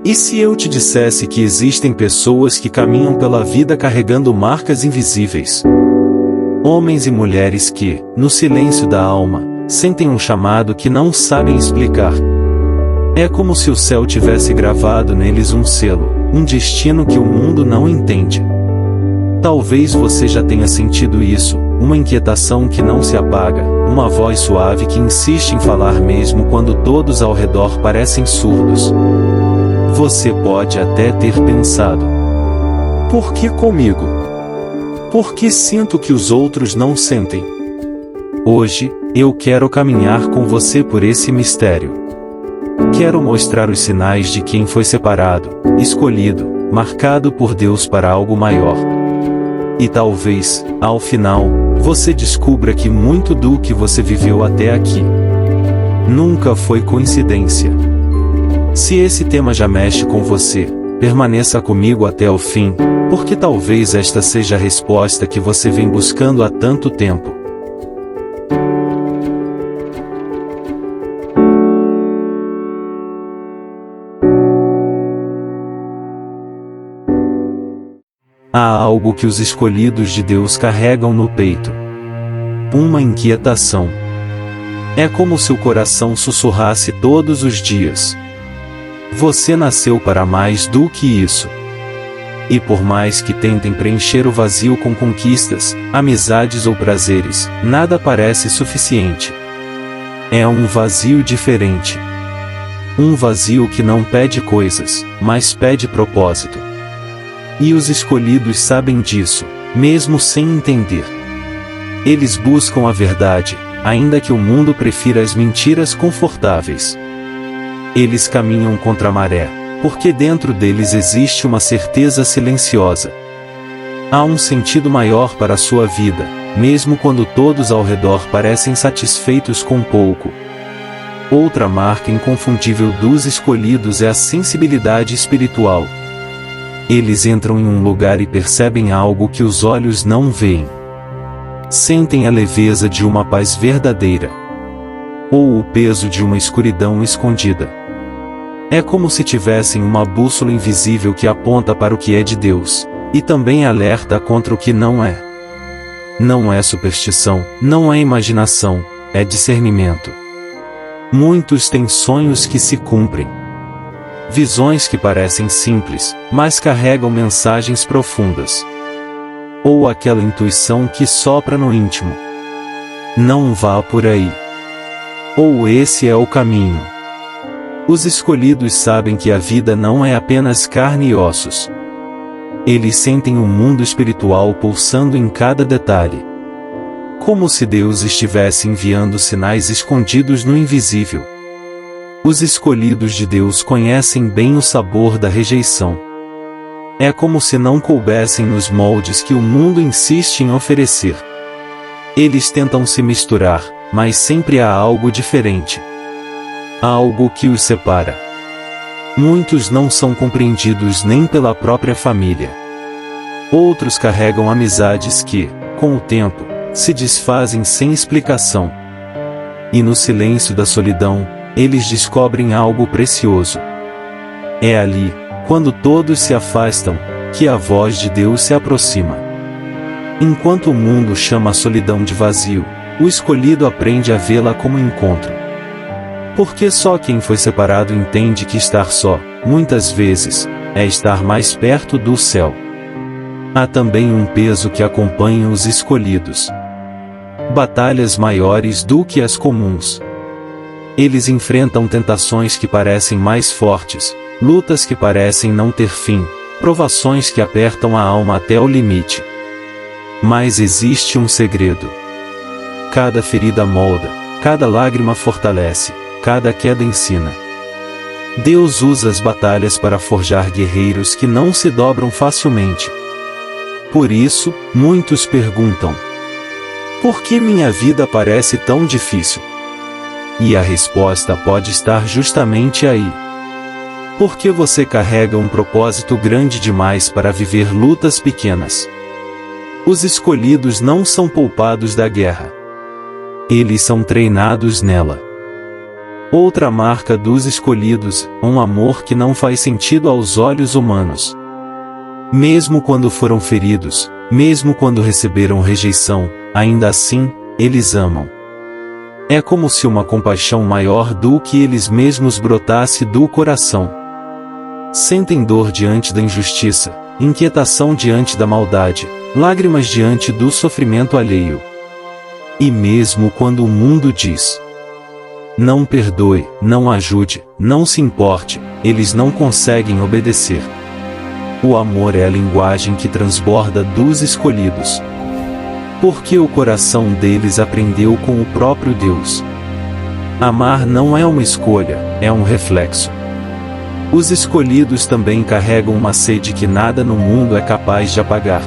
E se eu te dissesse que existem pessoas que caminham pela vida carregando marcas invisíveis? Homens e mulheres que, no silêncio da alma, sentem um chamado que não sabem explicar. É como se o céu tivesse gravado neles um selo, um destino que o mundo não entende. Talvez você já tenha sentido isso, uma inquietação que não se apaga, uma voz suave que insiste em falar mesmo quando todos ao redor parecem surdos. Você pode até ter pensado: por que comigo? Por que sinto que os outros não sentem? Hoje, eu quero caminhar com você por esse mistério. Quero mostrar os sinais de quem foi separado, escolhido, marcado por Deus para algo maior. E talvez, ao final, você descubra que muito do que você viveu até aqui nunca foi coincidência. Se esse tema já mexe com você, permaneça comigo até o fim, porque talvez esta seja a resposta que você vem buscando há tanto tempo. Há algo que os escolhidos de Deus carregam no peito. Uma inquietação. É como se o coração sussurrasse todos os dias: você nasceu para mais do que isso. E por mais que tentem preencher o vazio com conquistas, amizades ou prazeres, nada parece suficiente. É um vazio diferente. Um vazio que não pede coisas, mas pede propósito. E os escolhidos sabem disso, mesmo sem entender. Eles buscam a verdade, ainda que o mundo prefira as mentiras confortáveis. Eles caminham contra a maré, porque dentro deles existe uma certeza silenciosa. Há um sentido maior para a sua vida, mesmo quando todos ao redor parecem satisfeitos com pouco. Outra marca inconfundível dos escolhidos é a sensibilidade espiritual. Eles entram em um lugar e percebem algo que os olhos não veem. Sentem a leveza de uma paz verdadeira, ou o peso de uma escuridão escondida. É como se tivessem uma bússola invisível que aponta para o que é de Deus, e também alerta contra o que não é. Não é superstição, não é imaginação, é discernimento. Muitos têm sonhos que se cumprem. Visões que parecem simples, mas carregam mensagens profundas. Ou aquela intuição que sopra no íntimo: não vá por aí. Ou esse é o caminho. Os escolhidos sabem que a vida não é apenas carne e ossos. Eles sentem um mundo espiritual pulsando em cada detalhe. Como se Deus estivesse enviando sinais escondidos no invisível. Os escolhidos de Deus conhecem bem o sabor da rejeição. É como se não coubessem nos moldes que o mundo insiste em oferecer. Eles tentam se misturar, mas sempre há algo diferente. Há algo que os separa. Muitos não são compreendidos nem pela própria família. Outros carregam amizades que, com o tempo, se desfazem sem explicação. E no silêncio da solidão, eles descobrem algo precioso. É ali, quando todos se afastam, que a voz de Deus se aproxima. Enquanto o mundo chama a solidão de vazio, o escolhido aprende a vê-la como encontro. Porque só quem foi separado entende que estar só, muitas vezes, é estar mais perto do céu. Há também um peso que acompanha os escolhidos. Batalhas maiores do que as comuns. Eles enfrentam tentações que parecem mais fortes, lutas que parecem não ter fim, provações que apertam a alma até o limite. Mas existe um segredo. Cada ferida molda, cada lágrima fortalece, cada queda ensina. Deus usa as batalhas para forjar guerreiros que não se dobram facilmente. Por isso, muitos perguntam: por que minha vida parece tão difícil? E a resposta pode estar justamente aí. Porque você carrega um propósito grande demais para viver lutas pequenas. Os escolhidos não são poupados da guerra. Eles são treinados nela. Outra marca dos escolhidos, um amor que não faz sentido aos olhos humanos. Mesmo quando foram feridos, mesmo quando receberam rejeição, ainda assim, eles amam. É como se uma compaixão maior do que eles mesmos brotasse do coração. Sentem dor diante da injustiça, inquietação diante da maldade, lágrimas diante do sofrimento alheio. E mesmo quando o mundo diz: não perdoe, não ajude, não se importe, eles não conseguem obedecer. O amor é a linguagem que transborda dos escolhidos. Porque o coração deles aprendeu com o próprio Deus. Amar não é uma escolha, é um reflexo. Os escolhidos também carregam uma sede que nada no mundo é capaz de apagar.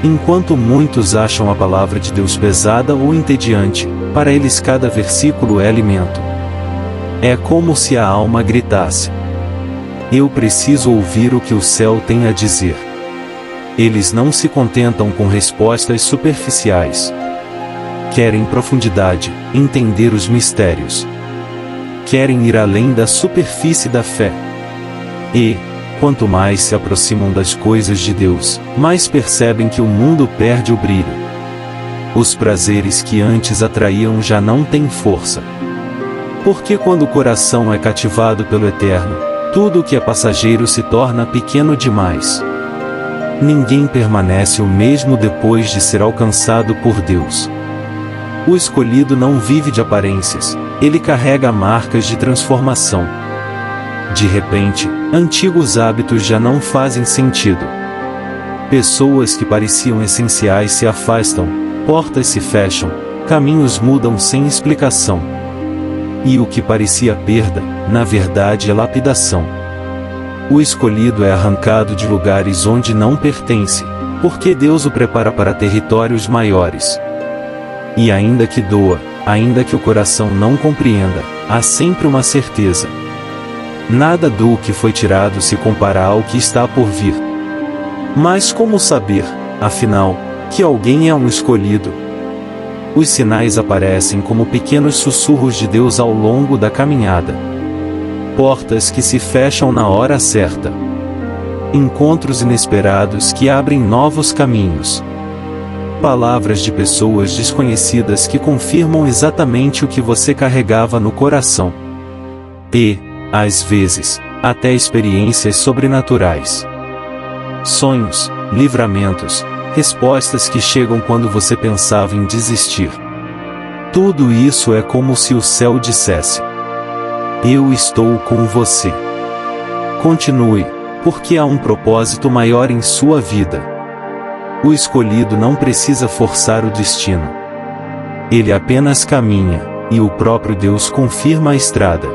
Enquanto muitos acham a palavra de Deus pesada ou entediante, para eles cada versículo é alimento. É como se a alma gritasse: eu preciso ouvir o que o céu tem a dizer. Eles não se contentam com respostas superficiais. Querem profundidade, entender os mistérios. Querem ir além da superfície da fé. E, quanto mais se aproximam das coisas de Deus, mais percebem que o mundo perde o brilho. Os prazeres que antes atraíam já não têm força. Porque quando o coração é cativado pelo Eterno, tudo o que é passageiro se torna pequeno demais. Ninguém permanece o mesmo depois de ser alcançado por Deus. O escolhido não vive de aparências, ele carrega marcas de transformação. De repente, antigos hábitos já não fazem sentido. Pessoas que pareciam essenciais se afastam, portas se fecham, caminhos mudam sem explicação. E o que parecia perda, na verdade é lapidação. O escolhido é arrancado de lugares onde não pertence, porque Deus o prepara para territórios maiores. E ainda que doa, ainda que o coração não compreenda, há sempre uma certeza. Nada do que foi tirado se compara ao que está por vir. Mas como saber, afinal, que alguém é um escolhido? Os sinais aparecem como pequenos sussurros de Deus ao longo da caminhada. Portas que se fecham na hora certa. Encontros inesperados que abrem novos caminhos. Palavras de pessoas desconhecidas que confirmam exatamente o que você carregava no coração. E, às vezes, até experiências sobrenaturais. Sonhos, livramentos, respostas que chegam quando você pensava em desistir. Tudo isso é como se o céu dissesse: eu estou com você. Continue, porque há um propósito maior em sua vida. O escolhido não precisa forçar o destino. Ele apenas caminha, e o próprio Deus confirma a estrada.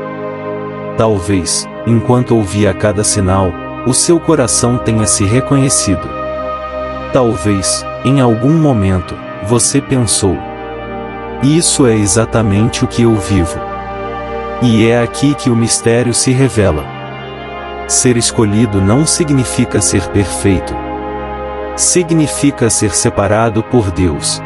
Talvez, enquanto ouvia cada sinal, o seu coração tenha se reconhecido. Talvez, em algum momento, você pensou: isso é exatamente o que eu vivo. E é aqui que o mistério se revela. Ser escolhido não significa ser perfeito. Significa ser separado por Deus.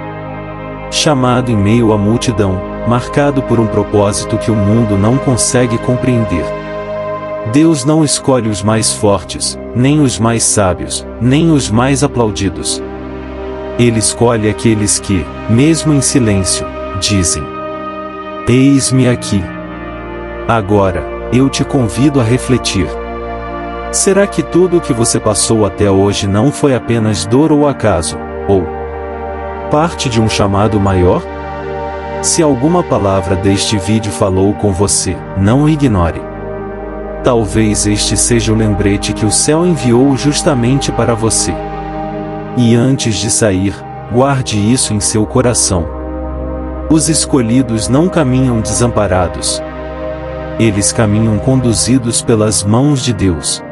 Chamado em meio à multidão, marcado por um propósito que o mundo não consegue compreender. Deus não escolhe os mais fortes, nem os mais sábios, nem os mais aplaudidos. Ele escolhe aqueles que, mesmo em silêncio, dizem: eis-me aqui. Agora, eu te convido a refletir. Será que tudo o que você passou até hoje não foi apenas dor ou acaso, ou parte de um chamado maior? Se alguma palavra deste vídeo falou com você, não o ignore. Talvez este seja o lembrete que o céu enviou justamente para você. E antes de sair, guarde isso em seu coração. Os escolhidos não caminham desamparados. Eles caminham conduzidos pelas mãos de Deus.